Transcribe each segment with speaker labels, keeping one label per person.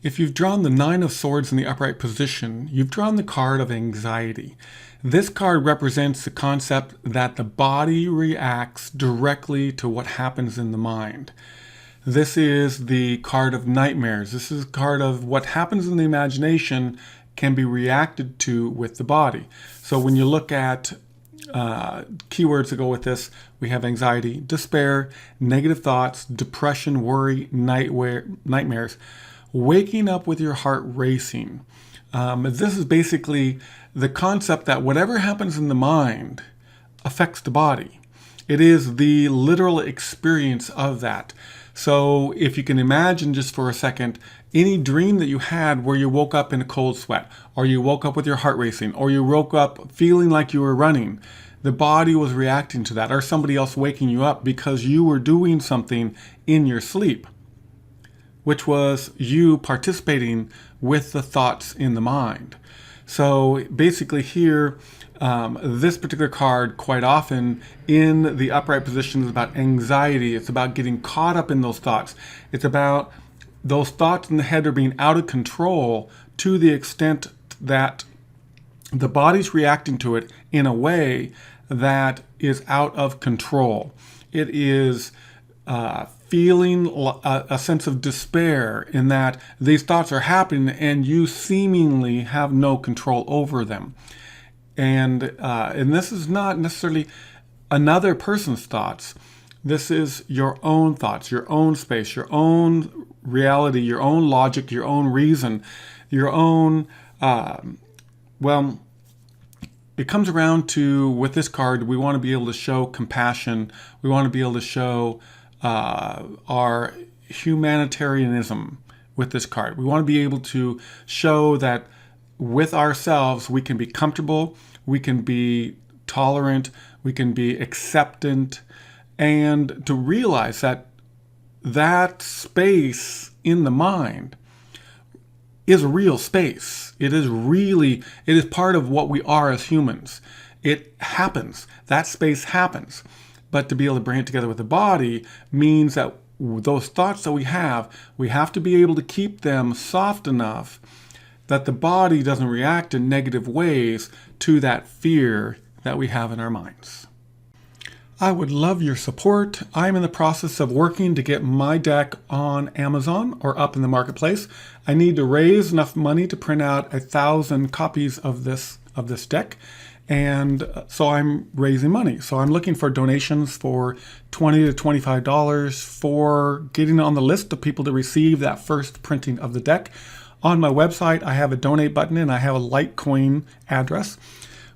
Speaker 1: If you've drawn the Nine of Swords in the upright position, you've drawn the card of anxiety. This card represents the concept that the body reacts directly to what happens in the mind. This is the card of nightmares. This is a card of what happens in the imagination can be reacted to with the body. So when you look at keywords that go with this, we have anxiety, despair, negative thoughts, depression, worry, nightmares. Waking up with your heart racing. This is basically the concept that whatever happens in the mind affects the body. It is the literal experience of that. So if you can imagine just for a second, any dream that you had where you woke up in a cold sweat, or you woke up with your heart racing, or you woke up feeling like you were running, the body was reacting to that, or somebody else waking you up because you were doing something in your sleep, which was you participating with the thoughts in the mind. So basically here, this particular card quite often in the upright position is about anxiety. It's about getting caught up in those thoughts. It's about those thoughts in the head are being out of control to the extent that the body's reacting to it in a way that is out of control. It is feeling a sense of despair in that these thoughts are happening and you seemingly have no control over them. And this is not necessarily another person's thoughts. This is your own thoughts, your own space, your own reality, your own logic, your own reason, your own, it comes around to, with this card, we want to be able to show compassion. We want to be able to show our humanitarianism with this card. We want to be able to show that with ourselves, we can be comfortable, we can be tolerant, we can be acceptant, and to realize that that space in the mind is a real space. It is part of what we are as humans. It happens. That space happens. But to be able to bring it together with the body means that those thoughts that we have to be able to keep them soft enough that the body doesn't react in negative ways to that fear that we have in our minds. I would love your support. I'm in the process of working to get my deck on Amazon or up in the marketplace. I need to raise enough money to print out 1,000 copies of this deck. And so I'm raising money. So I'm looking for donations for $20 to $25 for getting on the list of people to receive that first printing of the deck. On my website, I have a donate button and I have a Litecoin address.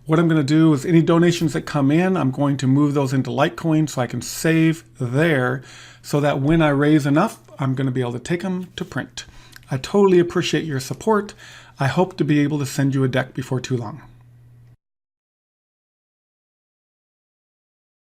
Speaker 1: What I'm going to do is any donations that come in, I'm going to move those into Litecoin so I can save there so that when I raise enough, I'm going to be able to take them to print. I totally appreciate your support. I hope to be able to send you a deck before too long.